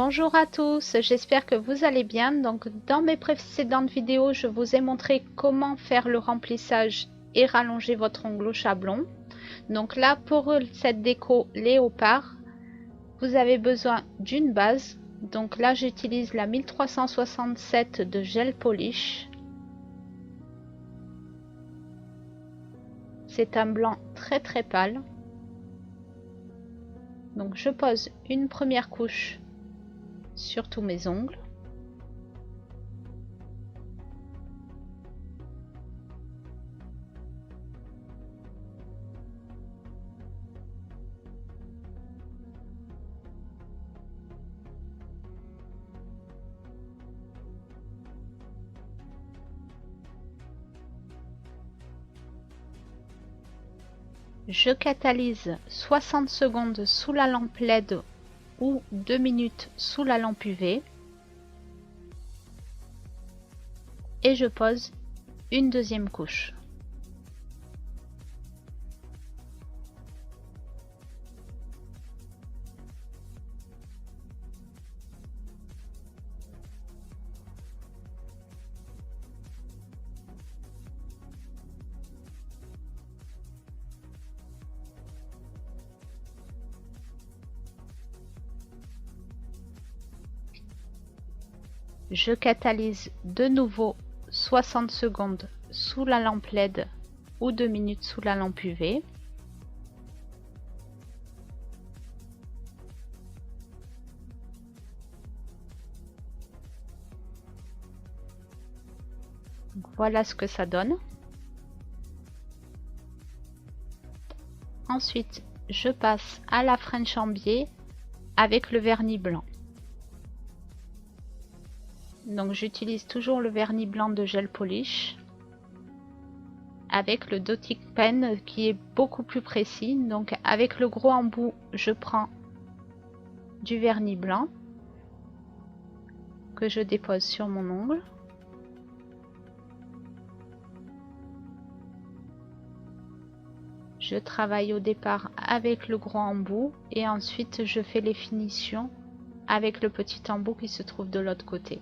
Bonjour à tous, j'espère que vous allez bien. Donc, dans mes précédentes vidéos, je vous ai montré comment faire le remplissage et rallonger votre ongle au chablon. Donc là, pour cette déco léopard, vous avez besoin d'une base. Donc là, j'utilise la 1367 de gel polish. C'est un blanc très pâle. Donc je pose une première couche sur tous mes ongles. Je catalyse 60 secondes sous la lampe LED ou 2 minutes sous la lampe UV. Et je pose une deuxième couche. Je catalyse de nouveau 60 secondes sous la lampe LED ou 2 minutes sous la lampe UV. Donc voilà ce que ça donne. Ensuite, je passe à la French Ambier avec le vernis blanc. Donc j'utilise toujours le vernis blanc de gel polish avec le dotting pen qui est beaucoup plus précis. Donc avec le gros embout, je prends du vernis blanc que je dépose sur mon ongle. Je travaille au départ avec le gros embout et ensuite je fais les finitions avec le petit embout qui se trouve de l'autre côté.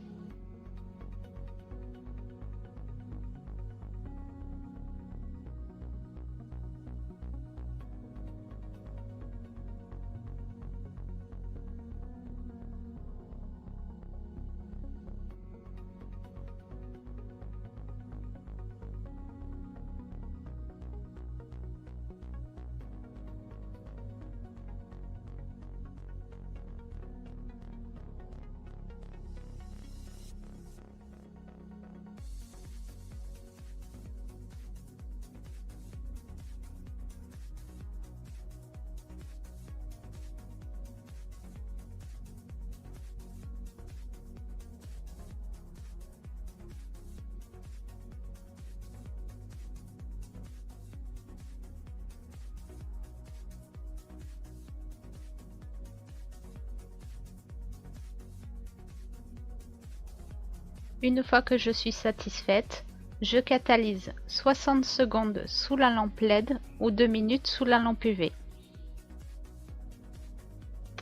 Une fois que je suis satisfaite, je catalyse 60 secondes sous la lampe LED ou 2 minutes sous la lampe UV.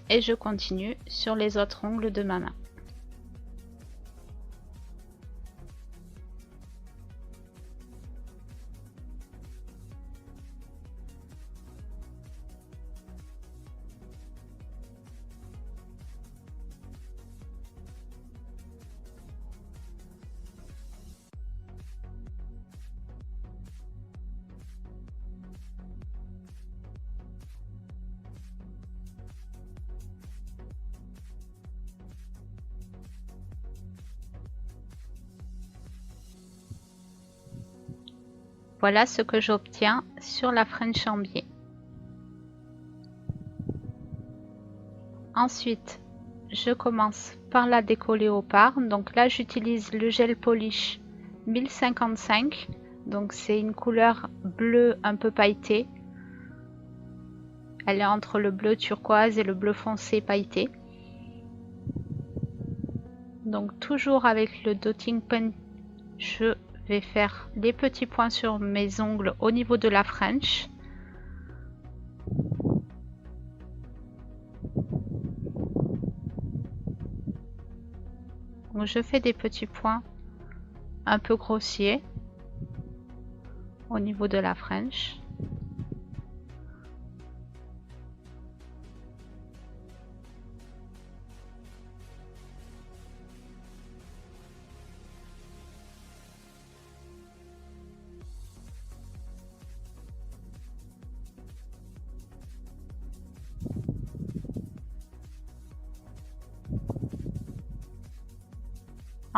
Et je continue sur les autres ongles de ma main. Voilà ce que j'obtiens sur la French Ambier. Ensuite, je commence par la déco léopard. Donc là, j'utilise le gel polish 1055. Donc c'est une couleur bleu un peu pailleté. Elle est entre le bleu turquoise et le bleu foncé pailleté. Donc toujours avec le dotting pen, je vais faire les petits points sur mes ongles au niveau de la French. Donc je fais des petits points un peu grossiers au niveau de la French.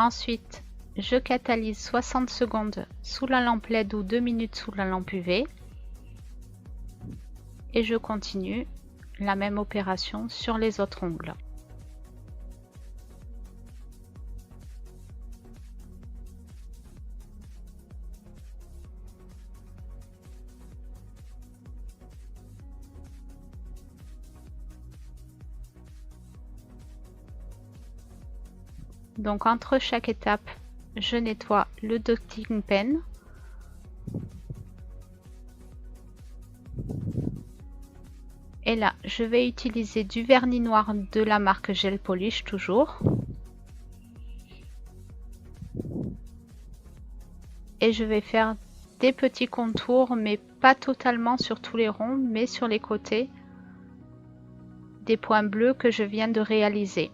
Ensuite, je catalyse 60 secondes sous la lampe LED ou 2 minutes sous la lampe UV. Et je continue la même opération sur les autres ongles. Donc entre chaque étape, je nettoie le dotting pen. Et là, je vais utiliser du vernis noir de la marque Gel Polish toujours. Et je vais faire des petits contours, mais pas totalement sur tous les ronds, mais sur les côtés des points bleus que je viens de réaliser.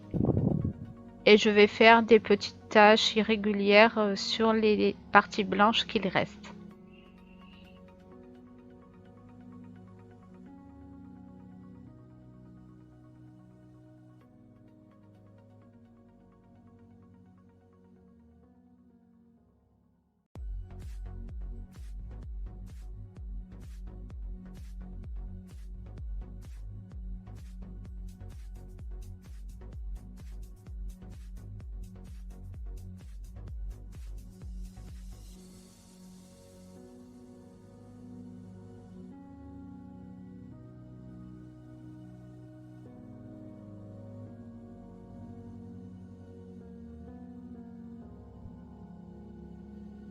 Et je vais faire des petites taches irrégulières sur les parties blanches qu'il reste.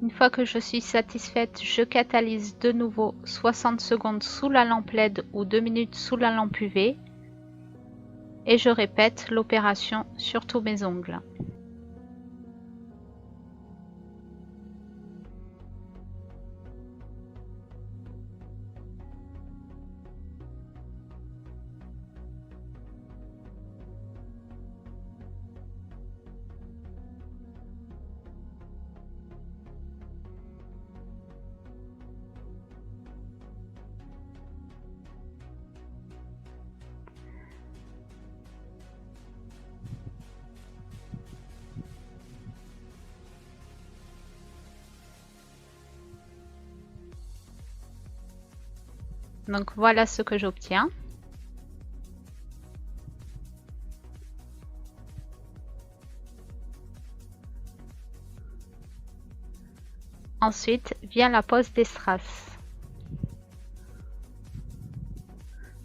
Une fois que je suis satisfaite, je catalyse de nouveau 60 secondes sous la lampe LED ou 2 minutes sous la lampe UV et je répète l'opération sur tous mes ongles. Donc voilà ce que j'obtiens. Ensuite vient la pose des strass.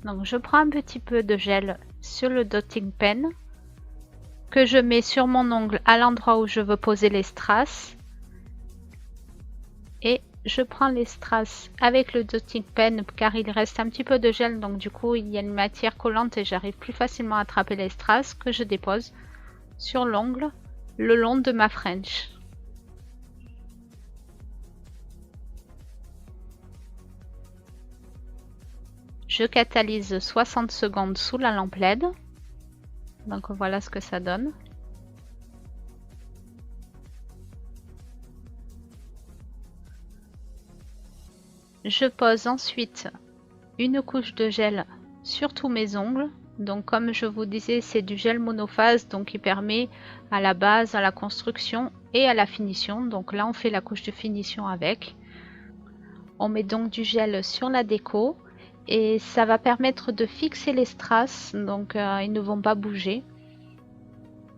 Donc je prends un petit peu de gel sur le dotting pen que je mets sur mon ongle à l'endroit où je veux poser les strass. Et je prends les strass avec le dotting pen car il reste un petit peu de gel, donc du coup il y a une matière collante et j'arrive plus facilement à attraper les strass que je dépose sur l'ongle le long de ma French. Je catalyse 60 secondes sous la lampe LED. Donc voilà ce que ça donne. Je pose ensuite une couche de gel sur tous mes ongles. Donc comme je vous disais, c'est du gel monophase, donc il permet à la base, à la construction et à la finition. Donc là on fait la couche de finition avec. On met donc du gel sur la déco et ça va permettre de fixer les strass, donc ils ne vont pas bouger.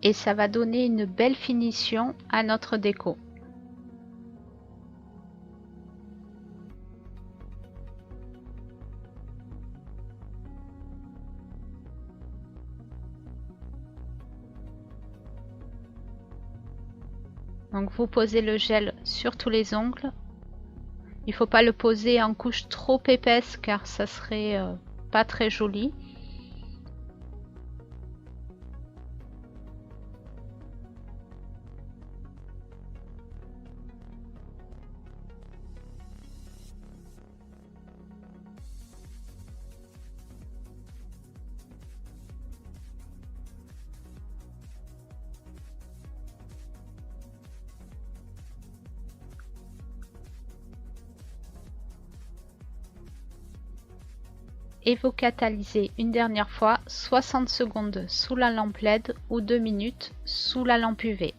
Et ça va donner une belle finition à notre déco. Donc vous posez le gel sur tous les ongles. Il ne faut pas le poser en couche trop épaisse car ça serait pas très joli. et vous catalysez une dernière fois 60 secondes sous la lampe LED ou 2 minutes sous la lampe UV.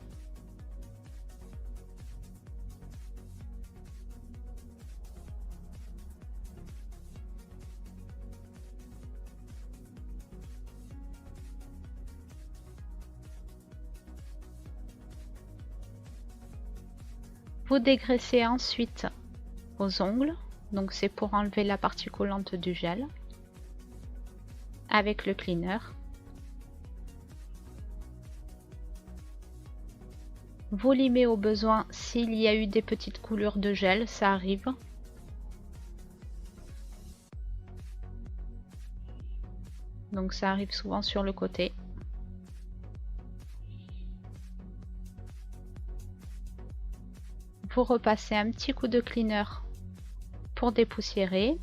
Vous dégraissez ensuite vos ongles, donc c'est pour enlever la partie collante du gel avec le cleaner. Vous limez au besoin s'il y a eu des petites coulures de gel, ça arrive. Donc ça arrive souvent sur le côté. Vous repassez un petit coup de cleaner pour dépoussiérer.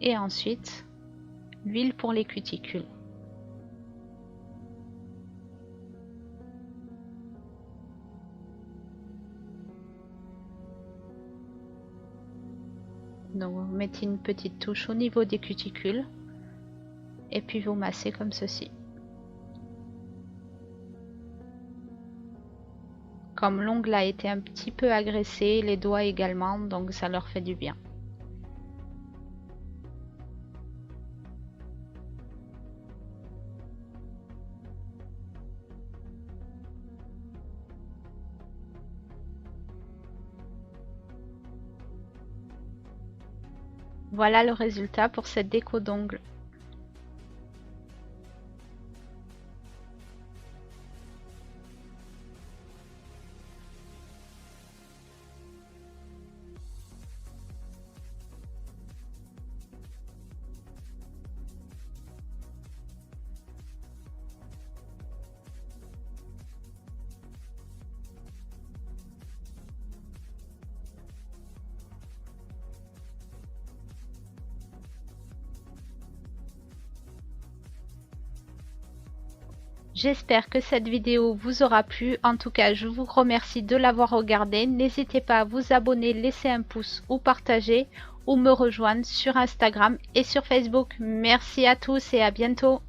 Et ensuite, l'huile pour les cuticules. Donc vous mettez une petite touche au niveau des cuticules et puis vous massez comme ceci. Comme l'ongle a été un petit peu agressé, les doigts également, donc ça leur fait du bien. Voilà le résultat pour cette déco d'ongles. J'espère que cette vidéo vous aura plu. En tout cas, je vous remercie de l'avoir regardée. N'hésitez pas à vous abonner, laisser un pouce ou partager ou me rejoindre sur Instagram et sur Facebook. Merci à tous et à bientôt.